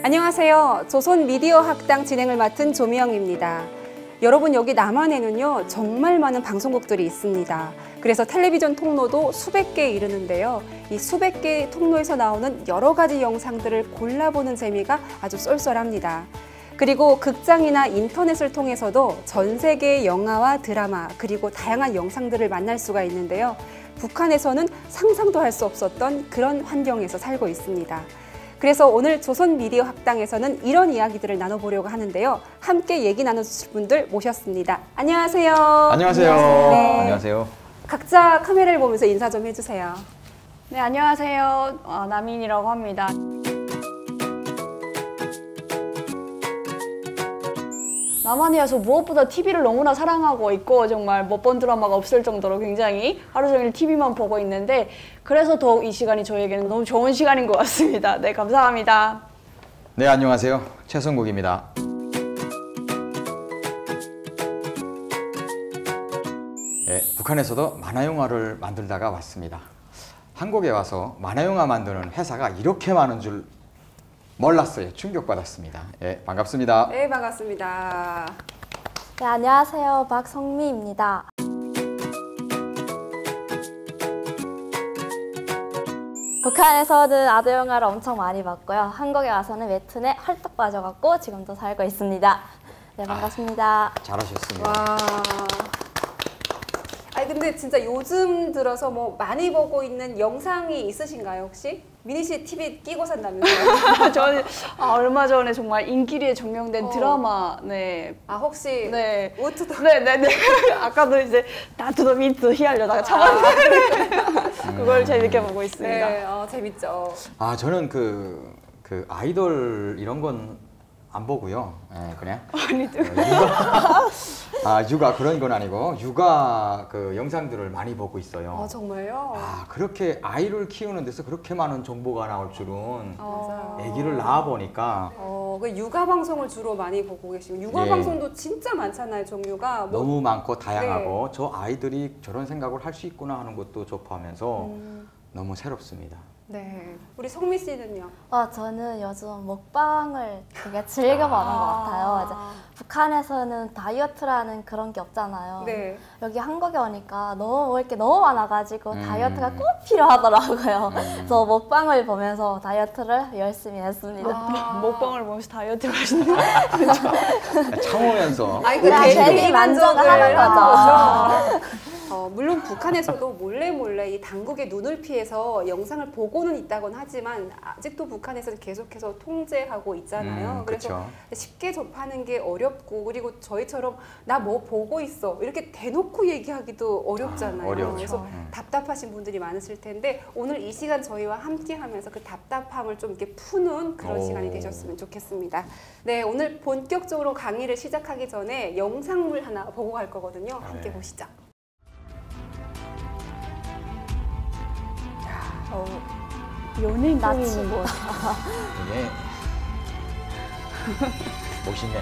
안녕하세요. 조선 미디어 학당 진행을 맡은 조미영입니다. 여러분, 여기 남한에는요 정말 많은 방송국들이 있습니다. 그래서 텔레비전 통로도 수백 개에 이르는데요. 이 수백 개의 통로에서 나오는 여러 가지 영상들을 골라보는 재미가 아주 쏠쏠합니다. 그리고 극장이나 인터넷을 통해서도 전 세계의 영화와 드라마 그리고 다양한 영상들을 만날 수가 있는데요. 북한에서는 상상도 할 수 없었던 그런 환경에서 살고 있습니다. 그래서 오늘 조선 미디어 학당에서는 이런 이야기들을 나눠보려고 하는데요. 함께 얘기 나눠주실 분들 모셨습니다. 안녕하세요. 안녕하세요. 네. 안녕하세요. 각자 카메라를 보면서 인사 좀 해주세요. 네, 안녕하세요. 남인이라고 합니다. 남한에 와서 무엇보다 TV를 너무나 사랑하고 있고 정말 못 본 드라마가 없을 정도로 굉장히 하루 종일 TV만 보고 있는데 그래서 더욱 이 시간이 저에게는 너무 좋은 시간인 것 같습니다. 네, 감사합니다. 네, 안녕하세요. 최성국입니다. 네, 북한에서도 만화영화를 만들다가 왔습니다. 한국에 와서 만화영화 만드는 회사가 이렇게 많은 줄 몰랐어요. 충격받았습니다. 네, 반갑습니다. 네, 반갑습니다. 네, 안녕하세요. 박성미입니다. 북한에서는 아재 영화를 엄청 많이 봤고요. 한국에 와서는 웹툰에 헐떡 빠져갖고 지금도 살고 있습니다. 네, 반갑습니다. 잘하셨습니다. 와. 아니 근데 진짜 요즘 들어서 뭐 많이 보고 있는 영상이 있으신가요, 혹시? 미니 씨 TV 끼고 산다면서요? 저는 얼마 전에 정말 인기리에 적용된 드라마, 네. 아, 혹시 네. 우트도 네네네. 아까도 이제 나투더 미트 히하려다가 참았는데 그걸 재밌게 보고 있습니다. 네, 재밌죠. 아, 저는 그 아이돌 이런 건 안 보고요. 네, 그냥 육아 그런 건 아니고 육아 그 영상들을 많이 보고 있어요. 아, 정말요? 아, 그렇게 아이를 키우는 데서 그렇게 많은 정보가 나올 줄은 맞아요. 아기를 낳아 보니까 그 육아 방송을 주로 많이 보고 계시고 육아 예. 방송도 진짜 많잖아요, 종류가. 뭐, 너무 많고 다양하고 네. 저 아이들이 저런 생각을 할 수 있구나 하는 것도 접하면서 너무 새롭습니다. 네. 우리 성미 씨는요? 저는 요즘 먹방을 되게 즐겨보는 것 같아요. 이제 북한에서는 다이어트라는 그런 게 없잖아요. 네. 여기 한국에 오니까 너무 먹을 게 너무 많아가지고 다이어트가 꼭 필요하더라고요. 그래서 먹방을 보면서 다이어트를 열심히 했습니다. 먹방을 보면서 다이어트를 하시는 참으면서 아니, 그냥 대리 만족을 하는 거죠. 물론 북한에서도 몰래 이 당국의 눈을 피해서 영상을 보고는 있다곤 하지만 아직도 북한에서는 계속해서 통제하고 있잖아요. 그래서 그쵸. 쉽게 접하는 게 어렵고 그리고 저희처럼 나 뭐 보고 있어 이렇게 대놓고 얘기하기도 어렵잖아요. 어렵죠. 그래서 답답하신 분들이 많으실 텐데 오늘 이 시간 저희와 함께 하면서 그 답답함을 좀 이렇게 푸는 그런 시간이 되셨으면 좋겠습니다. 네, 오늘 본격적으로 강의를 시작하기 전에 영상물 하나 보고 갈 거거든요. 함께 보시죠. 연예인병이 있는 것 같아요. 이게 멋있네.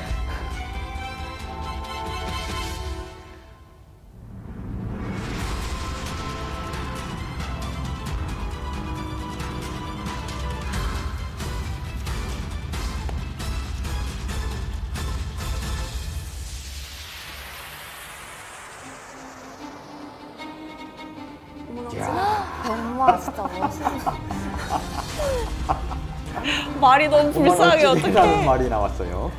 정말 진짜 멋있어. 말이 너무 불쌍해, 라는 어떡해. 말이 나왔어요.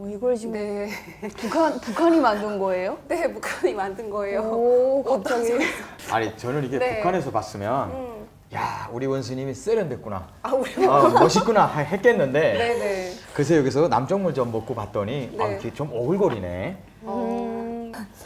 이걸 지금 네. 북한이 만든 거예요? 네, 북한이 만든 거예요. 오, 갑자기. 아니, 저는 이게 네. 북한에서 봤으면 야, 우리 원수님이 세련됐구나. 멋있구나 했겠는데 네네. 그래서 여기서 남쪽물 좀 먹고 봤더니 네. 이렇게 좀 오글거리네.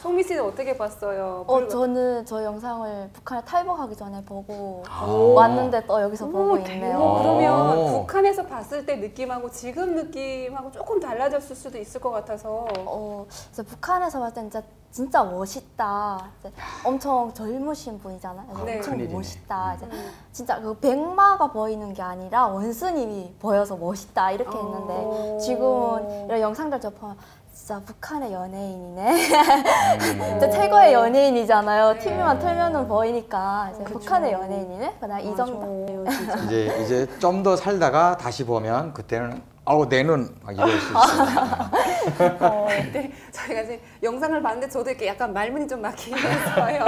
성미 씨는 어떻게 봤어요? 저는 저 영상을 북한에 탈북하기 전에 보고 아. 왔는데 또 여기서 보고 있네요. 그러면 오. 북한에서 봤을 때 느낌하고 지금 느낌하고 조금 달라졌을 수도 있을 것 같아서. 그래서 북한에서 봤을 때 진짜 멋있다. 이제 엄청 젊으신 분이잖아요. 그래서 네. 엄청 큰일이네. 멋있다. 이제 진짜 그 백마가 보이는 게 아니라 원스님이 보여서 멋있다 이렇게 했는데 지금은 이런 영상들 접하면 진짜 북한의 연예인이네. 진짜 최고의 연예인이잖아요. TV만 틀면은 보이니까 이제 북한의 연예인이네. 그냥 이 정도. 이제 좀 더 살다가 다시 보면 그때는 아우 내 눈 막 이럴 수 있어요. 네, 저희가 지금 영상을 봤는데 저도 이렇게 약간 말문이 좀 막히긴 했어요.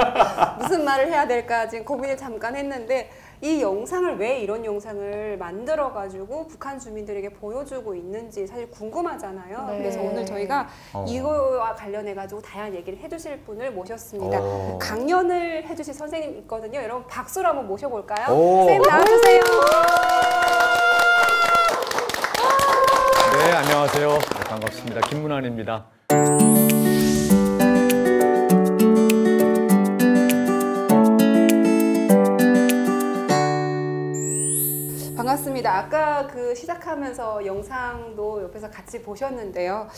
무슨 말을 해야 될까 지금 고민을 잠깐 했는데 이 영상을 왜 이런 영상을 만들어가지고 북한 주민들에게 보여주고 있는지 사실 궁금하잖아요. 네. 그래서 오늘 저희가 이거와 관련해가지고 다양한 얘기를 해주실 분을 모셨습니다. 강연을 해주실 선생님 있거든요. 여러분 박수로 한번 모셔볼까요? 오. 선생님 나와주세요. 네, 안녕하세요. 반갑습니다. 김문환입니다. 반갑습니다. 아까 그 시작하면서 영상도 옆에서 같이 보셨는데요.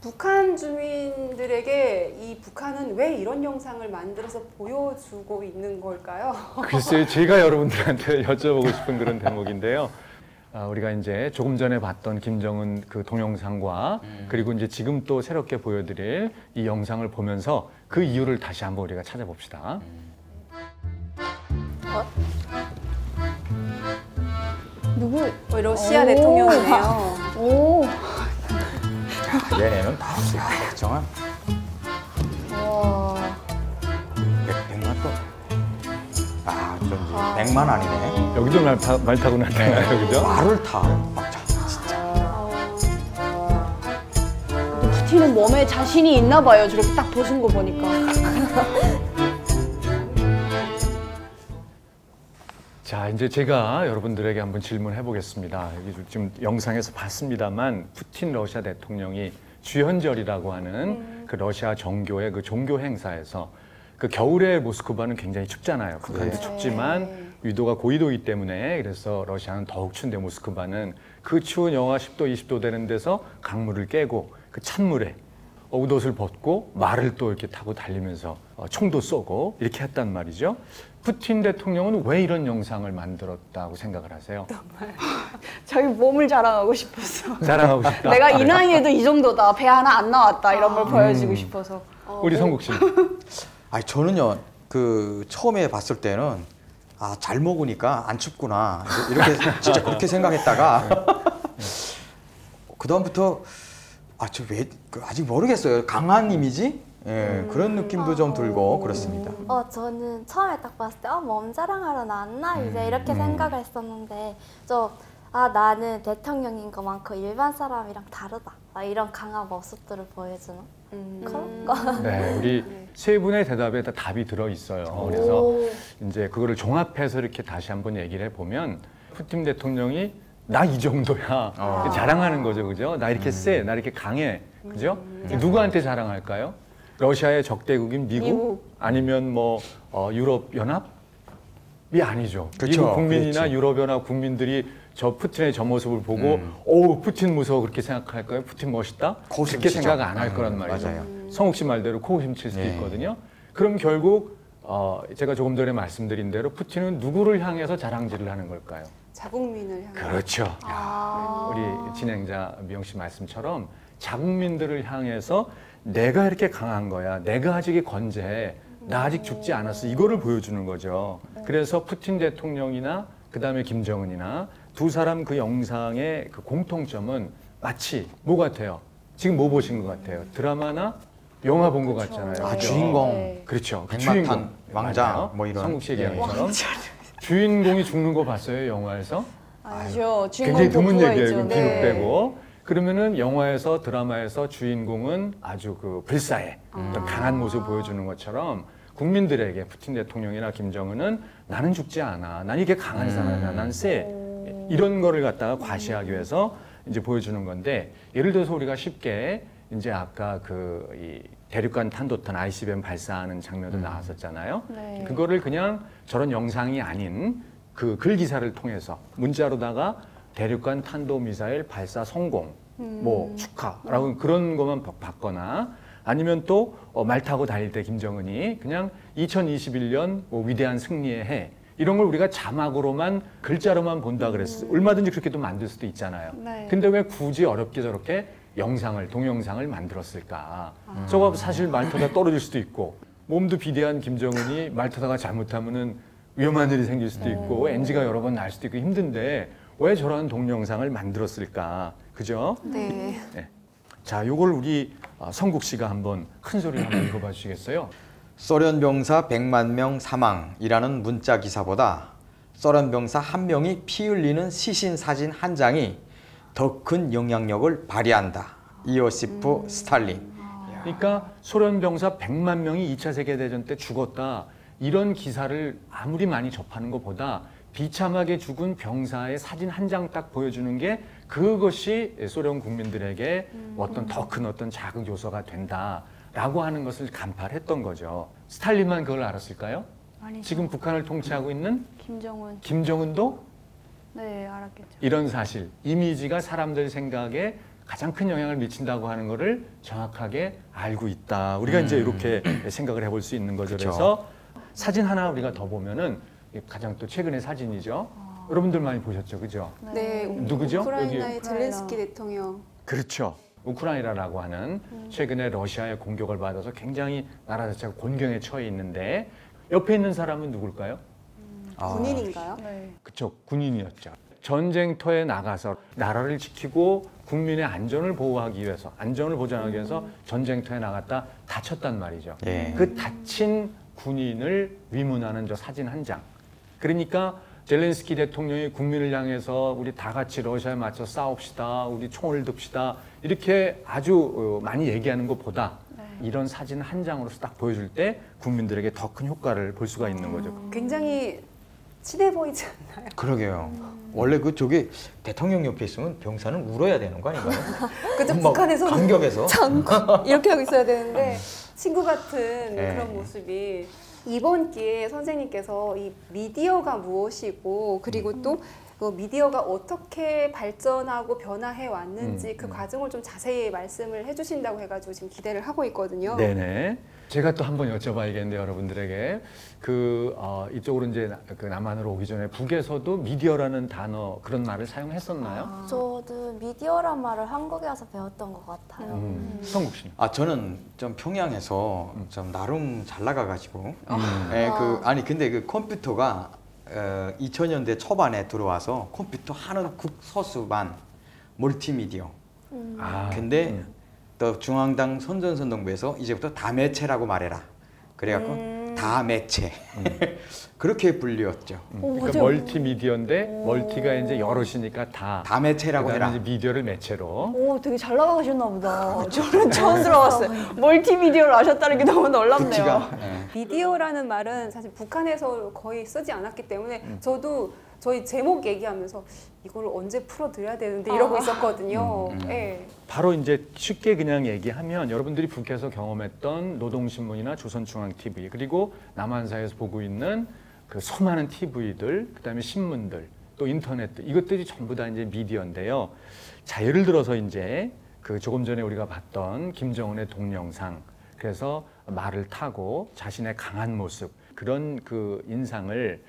북한 주민들에게 이 북한은 왜 이런 영상을 만들어서 보여주고 있는 걸까요? 글쎄, 제가 여러분들한테 여쭤보고 싶은 그런 대목인데요. 우리가 이제 조금 전에 봤던 김정은 그 동영상과 그리고 이제 지금 또 새롭게 보여드릴 이 영상을 보면서 그 이유를 다시 한번 우리가 찾아봅시다. 누구? 러시아 대통령이네요. 오. 얘네는 다 정한 와. 100만 또. 아, 좀 100만 아니네. 여기도 말 타고 나타나요, 그죠? 말을 타. 맞아. 푸틴은 몸에 자신이 있나 봐요. 저렇게 딱 보신 거 보니까. 자, 이제 제가 여러분들에게 한번 질문해 보겠습니다. 여기 지금 영상에서 봤습니다만 푸틴 러시아 대통령이 주현절이라고 하는 그 러시아 정교의 그 종교 행사에서 그 겨울에 모스크바는 굉장히 춥잖아요. 북한도 춥지만 위도가 고위도이기 때문에 그래서 러시아는 더욱 추운데 모스크바는 그 추운 영하 10도, 20도 되는 데서 강물을 깨고 그 찬물에 옷을 벗고 말을 또 이렇게 타고 달리면서 총도 쏘고 이렇게 했단 말이죠. 푸틴 대통령은 왜 이런 영상을 만들었다고 생각을 하세요? 자기 몸을 자랑하고 싶었어. 자랑하고 싶다. 내가 이 나이에도 이 정도다. 배 하나 안 나왔다. 이런 걸 보여주고 싶어서. 우리 성국 씨. 아니 저는요 그 처음에 봤을 때는 아 잘 먹으니까 안 춥구나 이렇게 진짜 그렇게 생각했다가 그 다음부터 아 저 왜 아직 모르겠어요. 강한 이미지 그런 느낌도 좀 들고 그렇습니다. 저는 처음에 딱 봤을 때 몸 자랑하러 나왔나 이제 이렇게 생각을 했었는데 나는 대통령인 것만큼 일반 사람이랑 다르다. 이런 강한 모습들을 보여주는 그런 네, 우리 세 분의 대답에 다 답이 들어 있어요. 그래서 이제 그거를 종합해서 이렇게 다시 한번 얘기를 해보면 푸틴 대통령이 나 이 정도야 자랑하는 거죠, 그죠? 나 이렇게 세, 나 이렇게 강해, 그죠? 누구한테 자랑할까요? 러시아의 적대국인 미국? 아니면 뭐 유럽 연합이 아니죠. 그렇죠. 미국 국민이나 그렇지. 유럽 연합 국민들이 저 푸틴의 저 모습을 보고 오 푸틴 무서워 그렇게 생각할까요? 푸틴 멋있다? 고심 그렇게 치죠. 생각 안 할 거란 말이죠. 맞아요. 성욱 씨 말대로 코웃음 칠 수도 네. 있거든요. 그럼 결국 제가 조금 전에 말씀드린 대로 푸틴은 누구를 향해서 자랑질을 하는 걸까요? 자국민을 향해. 그렇죠. 우리 진행자 미영 씨 말씀처럼 자국민들을 향해서 내가 이렇게 강한 거야. 내가 아직 건재해. 나 아직 죽지 않았어. 이거를 보여주는 거죠. 그래서 푸틴 대통령이나 그다음에 김정은이나 두 사람 그 영상의 그 공통점은 마치 뭐 같아요? 지금 뭐 보신 것 같아요? 드라마나 영화 본 것 같잖아요. 아 그죠? 주인공 그렇죠. 그 백마탄 주인공. 왕자 맞아요. 뭐 이런 성국 씨 얘기한 예. 것처럼 주인공이 죽는 거 봤어요, 영화에서? 아니죠. 주인공 굉장히 드문 그거 얘기예요. 있죠. 이건 기록되고. 그러면은 영화에서 드라마에서 주인공은 아주 그 불사의 어떤 강한 모습을 보여주는 것처럼 국민들에게 푸틴 대통령이나 김정은은 나는 죽지 않아. 난 이게 강한 사람이야. 난 세. 이런 거를 갖다가 과시하기 위해서 이제 보여주는 건데 예를 들어서 우리가 쉽게 이제 아까 그 이 대륙간 탄도탄 ICBM 발사하는 장면도 나왔었잖아요. 네. 그거를 그냥 저런 영상이 아닌 그 글 기사를 통해서 문자로다가 대륙간 탄도미사일 발사 성공, 뭐 축하라고 그런 것만 받거나 아니면 또 말 타고 다닐 때 김정은이 그냥 2021년 뭐 위대한 승리의 해 이런 걸 우리가 자막으로만 글자로만 본다 그랬어요. 얼마든지 그렇게도 만들 수도 있잖아요. 네. 근데 왜 굳이 어렵게 저렇게 영상을 동영상을 만들었을까? 저거 사실 말 타다 떨어질 수도 있고 몸도 비대한 김정은이 말 타다가 잘못하면은 위험한 일이 생길 수도 있고 NG가 여러 번 날 수도 있고 힘든데 왜 저런 동영상을 만들었을까? 그죠? 네. 네. 자, 요걸 우리 성국 씨가 한번 큰 소리로 한번 읽어봐 주시겠어요? 소련 병사 100만 명 사망이라는 문자 기사보다 소련 병사 한 명이 피 흘리는 시신 사진 한 장이 더 큰 영향력을 발휘한다. 이오시프 스탈린. 그러니까 소련 병사 100만 명이 2차 세계대전 때 죽었다. 이런 기사를 아무리 많이 접하는 것보다 비참하게 죽은 병사의 사진 한 장 딱 보여주는 게 그것이 소련 국민들에게 어떤 더 큰 어떤 자극 요소가 된다라고 하는 것을 간파했던 거죠. 스탈린만 그걸 알았을까요? 아니죠. 지금 북한을 통치하고 있는 김정은. 김정은도 네, 알았겠죠. 이런 사실, 이미지가 사람들 생각에 가장 큰 영향을 미친다고 하는 것을 정확하게 알고 있다. 우리가 이제 이렇게 생각을 해볼 수 있는 거죠. 그쵸. 그래서 사진 하나 우리가 더 보면은 가장 또 최근의 사진이죠. 여러분들 많이 보셨죠, 그죠? 네. 누구죠? 우크라이나의 여기. 젤렌스키 대통령. 그렇죠. 우크라이나라고 하는 최근에 러시아의 공격을 받아서 굉장히 나라 자체가 곤경에 처해 있는데 옆에 있는 사람은 누굴까요? 군인인가요? 네. 그쵸, 군인이었죠. 전쟁터에 나가서 나라를 지키고 국민의 안전을 보호하기 위해서, 안전을 보장하기 위해서 전쟁터에 나갔다 다쳤단 말이죠. 예. 그 다친 군인을 위문하는 저 사진 한 장. 그러니까 젤렌스키 대통령이 국민을 향해서 우리 다 같이 러시아에 맞서 싸웁시다, 우리 총을 듭시다 이렇게 아주 많이 얘기하는 것보다 이런 사진 한 장으로서 딱 보여줄 때 국민들에게 더 큰 효과를 볼 수가 있는 거죠. 굉장히 친해 보이지 않나요? 그러게요. 원래 그쪽에 대통령 옆에 있으면 병사는 울어야 되는 거 아닌가요? 그죠? 막 북한에서는 감격해서. 이렇게 하고 있어야 되는데 친구 같은 네. 그런 모습이 이번 기회에 선생님께서 이 미디어가 무엇이고 그리고 또 그 미디어가 어떻게 발전하고 변화해 왔는지 그 과정을 좀 자세히 말씀을 해주신다고 해가지고 지금 기대를 하고 있거든요. 네네. 제가 또 한번 여쭤봐야겠는데 여러분들에게 이쪽으로 이제 그 남한으로 오기 전에 북에서도 미디어라는 단어 그런 말을 사용했었나요? 저도 미디어란 말을 한국에 와서 배웠던 것 같아요. 성국 씨는? 저는 좀 평양에서 좀 나름 잘 나가가지고. 음. 예, 아니 근데 그 컴퓨터가 2000년대 초반에 들어와서 컴퓨터 하는 국서수반 멀티미디어. 근데 또 중앙당 선전선동부에서 이제부터 다매체라고 말해라. 그래갖고 다매체 그렇게 불리웠죠. 그러니까 맞아요. 멀티미디어인데 멀티가 이제 여럿이니까 다매체라고 그다음에 해라. 이제 미디어를 매체로. 오, 되게 잘 나가셨나 보다. 저는 처음 들어봤어요. 멀티미디어를 아셨다는 게 너무 놀랍네요. 국지가. 예. 미디어라는 말은 사실 북한에서 거의 쓰지 않았기 때문에 저도 저희 제목 얘기하면서 이걸 언제 풀어드려야 되는데 이러고 있었거든요. 예. 바로 이제 쉽게 그냥 얘기하면 여러분들이 북에서 경험했던 노동신문이나 조선중앙TV 그리고 남한사에서 보고 있는 그 수많은 TV들, 그다음에 신문들, 또 인터넷 이것들이 전부 다 이제 미디어인데요. 자, 예를 들어서 이제 그 조금 전에 우리가 봤던 김정은의 동영상, 그래서 말을 타고 자신의 강한 모습 그런 그 인상을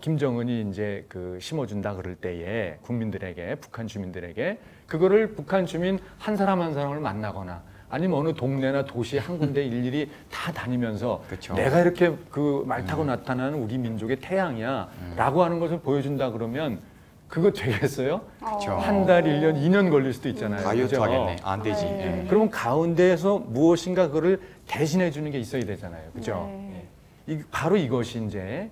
김정은이 이제 심어준다 그럴 때에 국민들에게, 북한 주민들에게 그거를 북한 주민 한 사람 한 사람을 만나거나 아니면 어느 동네나 도시 한 군데 일일이 다 다니면서 그쵸. 내가 이렇게 그 말 타고 나타나는 우리 민족의 태양이야라고 하는 것을 보여준다 그러면 그거 되겠어요? 그쵸. 한 달, 1년, 2년 걸릴 수도 있잖아요. 다이어트 그죠? 하겠네. 안 되지. 네. 예. 그러면 가운데에서 무엇인가 그거를 대신해 주는 게 있어야 되잖아요. 그죠? 네. 바로 이것이 이제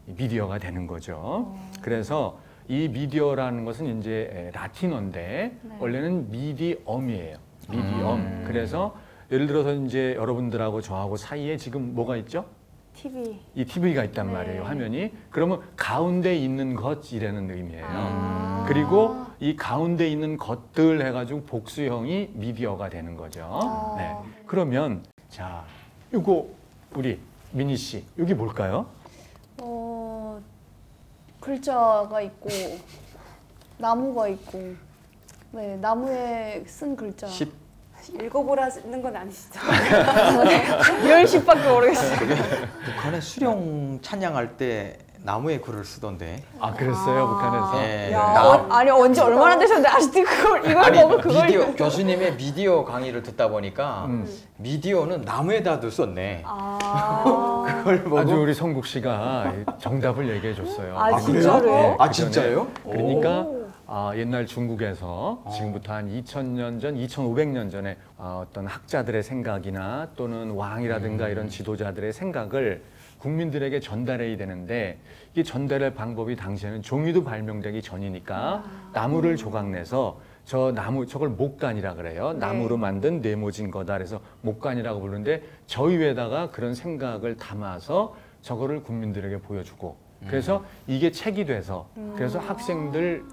이 미디어가 되는 거죠. 그래서 이 미디어라는 것은 이제 라틴어인데 원래는 미디엄이에요. 미디엄. 그래서 예를 들어서 이제 여러분들하고 저하고 사이에 지금 뭐가 있죠? TV. 이 TV가 있단 말이에요. 화면이. 그러면 가운데 있는 것이라는 의미예요. 그리고 이 가운데 있는 것들 해가지고 복수형이 미디어가 되는 거죠. 네. 그러면 자, 이거 우리 미니 씨, 여기 뭘까요? 글자가 있고 나무가 있고, 네, 나무에 쓴 글자. 10. 읽어보라는 건 아니시죠? 10밖에 모르겠어요. 북한에 수령 찬양할 때 나무에 글을 쓰던데. 아, 그랬어요, 북한에서. 예. 야, 아니 언제 얼마나 되셨는데 아직도 이걸 아니, 보고 그걸 미디어 교수님의 미디어 강의를 듣다 보니까 미디어는 나무에다 썼네. 그걸 보고 아주 우리 성국 씨가 정답을 얘기해 줬어요. 아, 그래서 진짜로요? 네, 아, 그 전에. 진짜요? 그러니까 옛날 중국에서 지금부터 한 2000년 전, 2500년 전에 어떤 학자들의 생각이나 또는 왕이라든가 이런 지도자들의 생각을 국민들에게 전달해야 되는데, 이게 전달할 방법이 당시에는 종이도 발명되기 전이니까 나무를 조각내서 저 나무, 저걸 목간이라 그래요. 나무로 만든 네모진 거다. 그래서 목간이라고 부르는데 저 위에다가 그런 생각을 담아서 저거를 국민들에게 보여주고, 그래서 이게 책이 돼서 그래서 학생들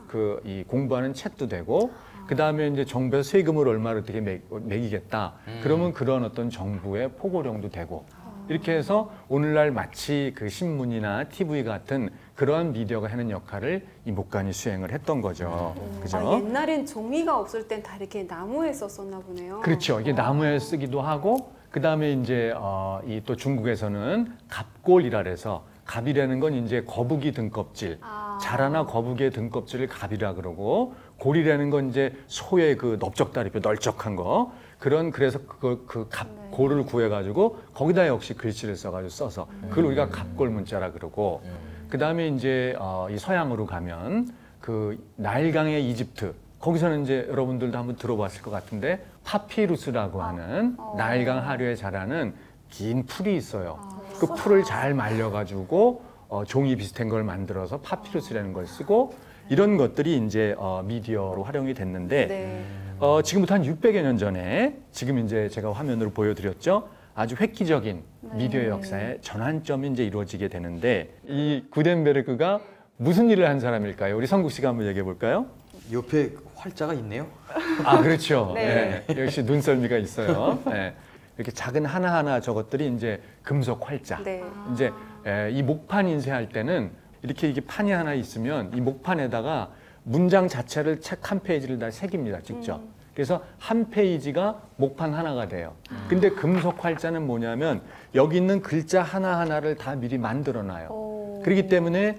이 공부하는 책도 되고, 그 다음에 이제 정부에서 세금을 얼마를 어떻게 매기겠다. 그러면 그런 어떤 정부의 포고령도 되고, 이렇게 해서 오늘날 마치 그 신문이나 TV 같은 그러한 미디어가 하는 역할을 이 목간이 수행을 했던 거죠. 그죠? 아, 옛날엔 종이가 없을 땐 다 이렇게 나무에 썼었나 보네요. 그렇죠. 이게 나무에 쓰기도 하고, 그 다음에 이제 이 또 중국에서는 갑골이라 해서, 갑이라는 건 이제 거북이 등껍질, 자라나 거북이의 등껍질을 갑이라 그러고, 골이라는 건 이제 소의 그 넓적다리뼈 널쩍한 거, 그래서 그 갑골을 구해가지고 거기다 역시 글씨를 써서 그걸 우리가 갑골 문자라 그러고, 그 다음에 이제 이 서양으로 가면 그 나일강의 이집트, 거기서는 이제 여러분들도 한번 들어봤을 것 같은데 파피루스라고 하는 나일강 하류에 자라는 긴 풀이 있어요. 그 풀을 잘 말려가지고 종이 비슷한 걸 만들어서 파피루스라는 걸 쓰고, 이런 것들이 이제 미디어로 활용이 됐는데, 네. 지금부터 한 600여 년 전에 지금 이제 제가 화면으로 보여드렸죠. 아주 획기적인 미디어 역사의 전환점이 이제 이루어지게 되는데, 이 구텐베르크가 무슨 일을 한 사람일까요? 우리 성국 씨가 한번 얘기해 볼까요? 옆에 활자가 있네요. 아, 그렇죠. 네. 네. 역시 눈썰미가 있어요. 네. 이렇게 작은 하나하나 저것들이 이제 금속 활자. 네. 이제 이 목판 인쇄할 때는 이렇게 이게 판이 하나 있으면 이 목판에다가 문장 자체를 책 한 페이지를 다 새깁니다, 직접. 그래서 한 페이지가 목판 하나가 돼요. 근데 금속 활자는 뭐냐면 여기 있는 글자 하나하나를 다 미리 만들어 놔요. 그렇기 때문에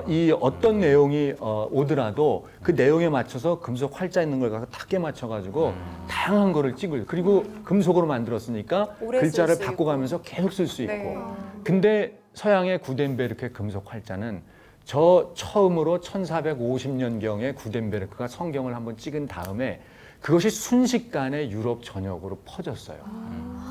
이 어떤 내용이 오더라도 그 내용에 맞춰서 금속 활자 있는 걸 갖고 탁게 맞춰가지고 다양한 거를 찍을, 그리고 금속으로 만들었으니까 오래 글자를 쓸수 바꿔가면서 계속 쓸 수 있고. 네. 근데 서양의 구텐베르크의 금속 활자는 저 처음으로 1450년경에 구텐베르크가 성경을 한번 찍은 다음에 그것이 순식간에 유럽 전역으로 퍼졌어요.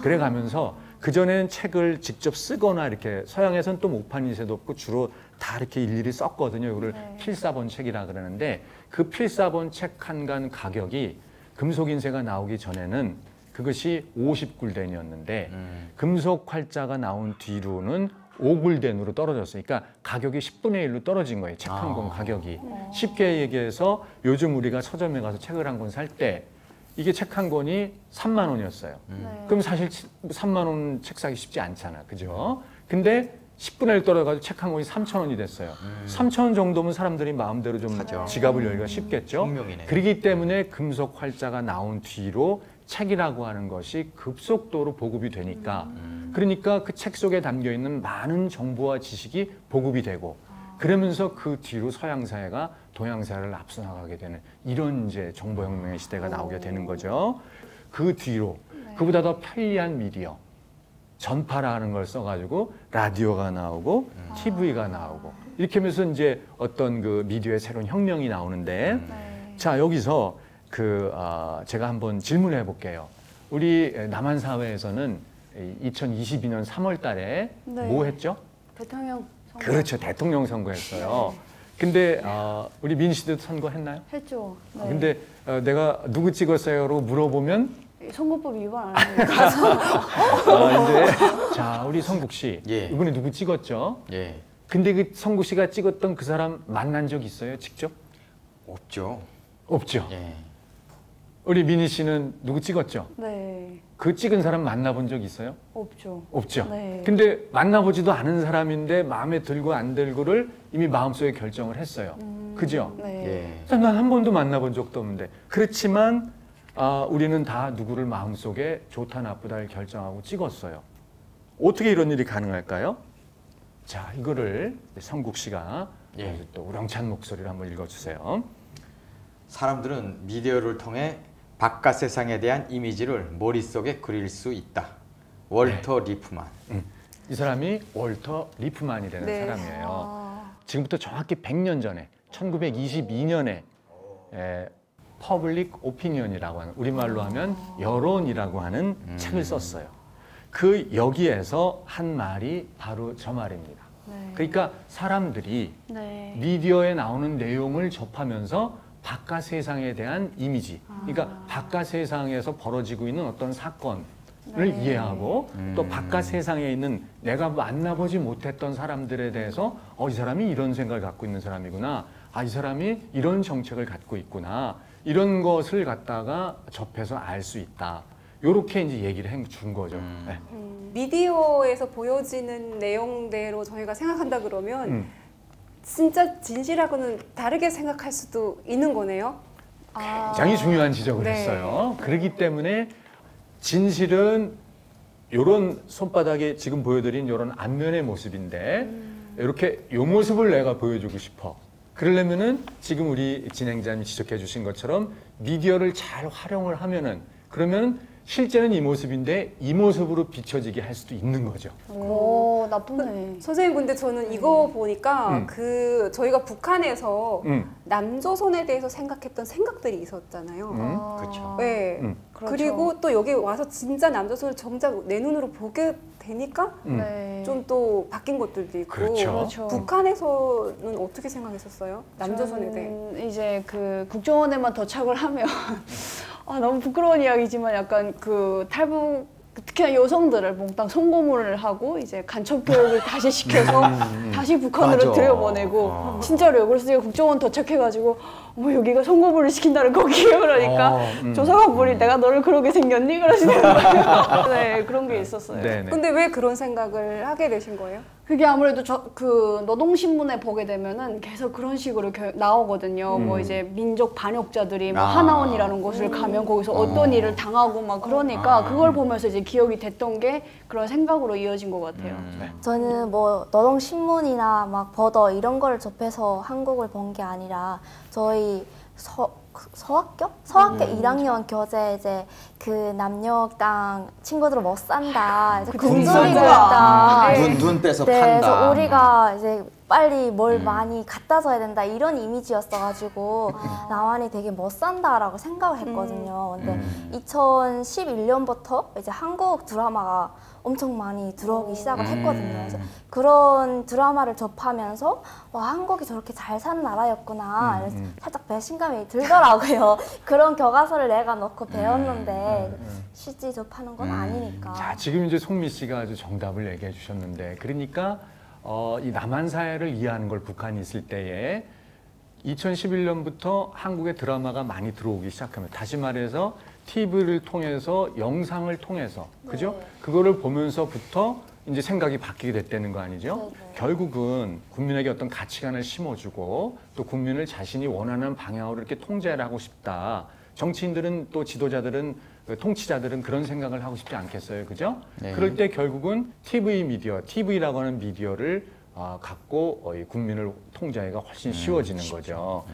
그래가면서 그전에는 책을 직접 쓰거나 이렇게, 서양에서는 또 목판 인쇄도 없고 주로 다 이렇게 일일이 썼거든요. 이거를 필사본 책이라 그러는데, 그 필사본 책 한 간 가격이 금속 인쇄가 나오기 전에는 그것이 50굴덴이었는데 금속 활자가 나온 뒤로는 5굴덴으로 떨어졌어요. 그러니까 가격이 10분의 1로 떨어진 거예요. 책 한 권 가격이. 쉽게 얘기해서 요즘 우리가 서점에 가서 책을 한 권 살 때 이게 책 한 권이 3만 원이었어요. 그럼 사실 3만 원 책 사기 쉽지 않잖아. 그죠? 근데 10분의 1 떨어져가지고 책 한 권이 3천 원이 됐어요. 3천 원 정도면 사람들이 마음대로 좀 지갑을 열기가 쉽겠죠. 혁명이네. 그렇기 때문에 금속 활자가 나온 뒤로 책이라고 하는 것이 급속도로 보급이 되니까, 그러니까 그 책 속에 담겨 있는 많은 정보와 지식이 보급이 되고, 그러면서 그 뒤로 서양 사회가 동양 사회를 앞서 나가게 되는 이런 이제 정보혁명의 시대가 나오게 되는 거죠. 그 뒤로 그보다 더 편리한 미디어, 전파라는 걸 써가지고 라디오가 나오고 TV가 나오고, 이렇게 하면서 이제 어떤 그 미디어의 새로운 혁명이 나오는데, 자, 여기서 제가 한번 질문을 해볼게요. 우리 남한 사회에서는 2022년 3월 달에 뭐 했죠? 대통령 선거. 그렇죠. 대통령 선거했어요. 근데 우리 민 씨도 선거했나요? 했죠. 네. 근데 내가 누구 찍었어요로 물어보면 선거법 위반 안 합니다. 이제 자, 우리 성국 씨, 예. 이번에 누구 찍었죠? 예. 근데 그 성국 씨가 찍었던 그 사람 만난 적 있어요, 직접? 없죠. 없죠. 예. 우리 미니 씨는 누구 찍었죠? 네. 그 찍은 사람 만나본 적 있어요? 없죠. 없죠. 네. 근데 만나보지도 않은 사람인데 마음에 들고 안 들고를 이미 마음속에 결정을 했어요. 그죠? 네. 예. 난 한 번도 만나본 적도 없는데 그렇지만 우리는 다 누구를 마음속에 좋다 나쁘다를 결정하고 찍었어요. 어떻게 이런 일이 가능할까요? 자, 이거를 성국 씨가 예. 아주 또 우렁찬 목소리로 한번 읽어주세요. 사람들은 미디어를 통해 바깥 세상에 대한 이미지를 머릿속에 그릴 수 있다. 월터 리프만. 이 사람이 월터 리프만이라는 네. 사람이에요. 지금부터 정확히 100년 전에 1922년에 퍼블릭 오피니언이라고 하는 우리말로 하면 여론이라고 하는 책을 썼어요. 그 여기에서 한 말이 바로 저 말입니다. 네. 그러니까 사람들이 네. 미디어에 나오는 내용을 접하면서 바깥 세상에 대한 이미지, 그러니까 바깥 세상에서 벌어지고 있는 어떤 사건을 네. 이해하고 또 바깥 세상에 있는 내가 만나보지 못했던 사람들에 대해서 이 사람이 이런 생각을 갖고 있는 사람이구나, 이 사람이 이런 정책을 갖고 있구나, 이런 것을 갖다가 접해서 알 수 있다. 요렇게 이제 얘기를 해 준 거죠. 네. 미디어에서 보여지는 내용대로 저희가 생각한다 그러면 진짜 진실하고는 다르게 생각할 수도 있는 거네요. 굉장히 중요한 지적을 네. 했어요. 그렇기 때문에 진실은 이런 손바닥에 지금 보여드린 이런 안면의 모습인데 이렇게 이 모습을 내가 보여주고 싶어. 그러려면은 지금 우리 진행자님이 지적해 주신 것처럼 미디어를 잘 활용을 하면은 그러면 실제는 이 모습인데 이 모습으로 비춰지게 할 수도 있는 거죠. 오, 나쁘네. 선생님 근데 저는 이거 보니까 그 저희가 북한에서 남조선에 대해서 생각했던 생각들이 있었잖아요. 그렇죠. 네. 그렇죠. 그리고 또 여기 와서 진짜 남조선을 정작 내 눈으로 보게 되니까 네. 좀 또 바뀐 것들도 있고. 그렇죠. 그렇죠. 북한에서는 어떻게 생각했었어요? 남조선에 대해. 저는 이제 그 국정원에만 도착을 하면 너무 부끄러운 이야기지만 약간 그 탈북 특히나 여성들을 몽땅 송고문을 하고 이제 간첩 교육을 다시 시켜서 다시 북한으로 맞아. 들여보내고 진짜로요. 그래서 제가 국정원 도착해가지고 여기가 송고문을 시킨다는 거기에요. 그러니까 조사관분이 내가 너를 그러게 생겼니? 그러시는 거예요. 네, 그런 게 있었어요. 네네. 근데 왜 그런 생각을 하게 되신 거예요? 그게 아무래도 그 노동신문에 보게 되면은 계속 그런 식으로 나오거든요. 뭐 이제 민족 반역자들이 뭐 하나원이라는 곳을 가면 거기서 어떤 일을 당하고 막 그러니까 그걸 보면서 이제 기억이 됐던 게 그런 생각으로 이어진 것 같아요. 네. 저는 뭐 노동신문이나 막 버더 이런 걸 접해서 한국을 본 게 아니라 저희 서학교 1학년 교재 이제 그 남녀당 친구들은 못 산다. 이제 굶주리고 있다. 눈 떼서 네, 판다. 그래서 우리가 이제 빨리 뭘 많이 갖다 줘야 된다 이런 이미지였어가지고 남한이 되게 못 산다라고 생각을 했거든요. 근데 2011년부터 이제 한국 드라마가 엄청 많이 들어오기 시작을 했거든요. 그래서 그런 드라마를 접하면서 와 한국이 저렇게 잘 사는 나라였구나. 그래서 살짝 배신감이 들더라고요. 그런 교과서를 내가 넣고 배웠는데 실제 접하는 건 아니니까. 자, 지금 이제 송미 씨가 아주 정답을 얘기해 주셨는데 그러니까 이 남한 사회를 이해하는 걸 북한이 있을 때에 2011년부터 한국의 드라마가 많이 들어오기 시작하면 다시 말해서 TV를 통해서 영상을 통해서 그죠? 그거를 보면서부터 이제 생각이 바뀌게 됐다는 거 아니죠? 결국은 국민에게 어떤 가치관을 심어주고 또 국민을 자신이 원하는 방향으로 이렇게 통제를 하고 싶다. 정치인들은 또 지도자들은 통치자들은 그런 생각을 하고 싶지 않겠어요, 그죠? 네. 그럴 때 결국은 TV 미디어, TV라고 하는 미디어를 갖고 이 국민을 통제하기가 훨씬 쉬워지는 거죠.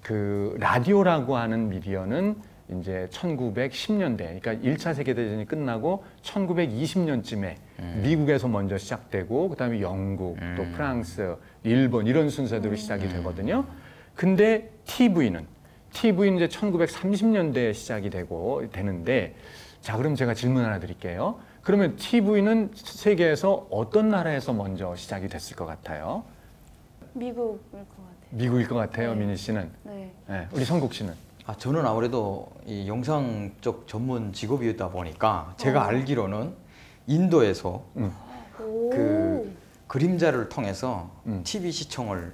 그 라디오라고 하는 미디어는 이제 1910년대, 그러니까 1차 세계대전이 끝나고 1920년쯤에 미국에서 먼저 시작되고 그다음에 영국, 또 프랑스, 일본 이런 순서대로 시작이 되거든요. 근데 TV는 이제 1930년대에 시작이 되는데 자, 그럼 제가 질문 하나 드릴게요. 그러면 TV는 세계에서 어떤 나라에서 먼저 시작이 됐을 것 같아요? 미국일 것 같아요. 미국일 것 같아요, 민희 씨는. 네. 네, 우리 성국 씨는. 저는 아무래도 이 영상 쪽 전문 직업이다 보니까 제가 알기로는 인도에서 그 그림자를 통해서 TV 시청을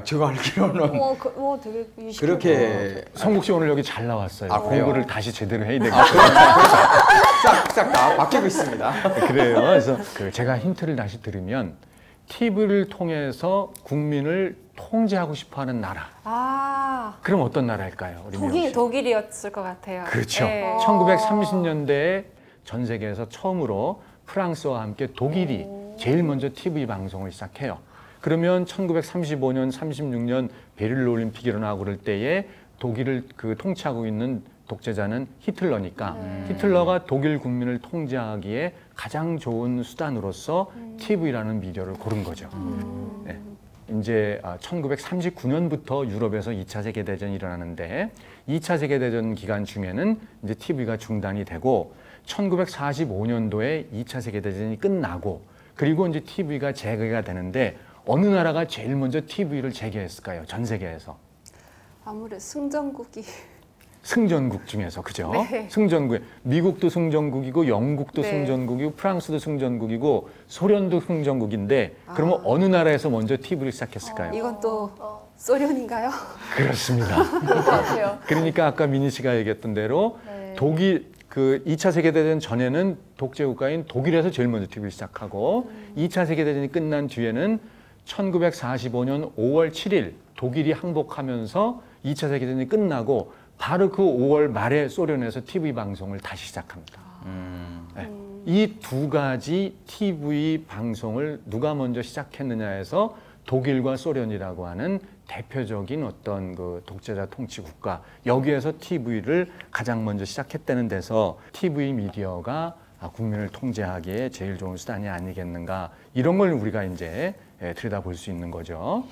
제가 알기로는 되게 그렇게 성국 씨 오늘 여기 잘 나왔어요. 아, 그래요? 공부를 다시 제대로 해야 되겠어요. 싹 다 바뀌고 있습니다. 그래요. 그래서 제가 힌트를 다시 드리면 TV를 통해서 국민을 통제하고 싶어하는 나라. 그럼 어떤 나라일까요? 우리 미영 씨? 독일이었을 것 같아요. 그렇죠. 네. 1930년대에 전 세계에서 처음으로 프랑스와 함께 독일이 제일 먼저 TV 방송을 시작해요. 그러면 1935년, 36년 베를린 올림픽이 일어나고 그럴 때에 독일을 통치하고 있는 독재자는 히틀러니까 히틀러가 독일 국민을 통제하기에 가장 좋은 수단으로서 TV라는 미디어를 고른 거죠. 네. 이제 1939년부터 유럽에서 2차 세계대전이 일어나는데 2차 세계대전 기간 중에는 이제 TV가 중단이 되고 1945년도에 2차 세계대전이 끝나고 그리고 이제 TV가 재개가 되는데 어느 나라가 제일 먼저 TV를 재개했을까요? 전 세계에서. 아무래도 승전국이 승전국 중에서 그죠? 네. 승전국. 미국도 승전국이고 영국도 네. 승전국이고 프랑스도 승전국이고 소련도 승전국인데 그러면 어느 나라에서 먼저 TV를 시작했을까요? 이건 또 소련인가요? 그렇습니다. 그럴 것 같아요. 그러니까 아까 민희 씨가 얘기했던 대로 네. 독일 2차 세계대전 전에는 독재 국가인 독일에서 제일 먼저 TV를 시작하고 2차 세계대전이 끝난 뒤에는 1945년 5월 7일 독일이 항복하면서 2차 세계대전이 끝나고 바로 그 5월 말에 소련에서 TV 방송을 다시 시작합니다. 네. 이 두 가지 TV 방송을 누가 먼저 시작했느냐에서 독일과 소련이라고 하는 대표적인 어떤 독재자 통치 국가 여기에서 TV를 가장 먼저 시작했다는 데서 TV 미디어가 국민을 통제하기에 제일 좋은 수단이 아니겠는가 이런 걸 우리가 이제 들여다볼 수 있는 거죠.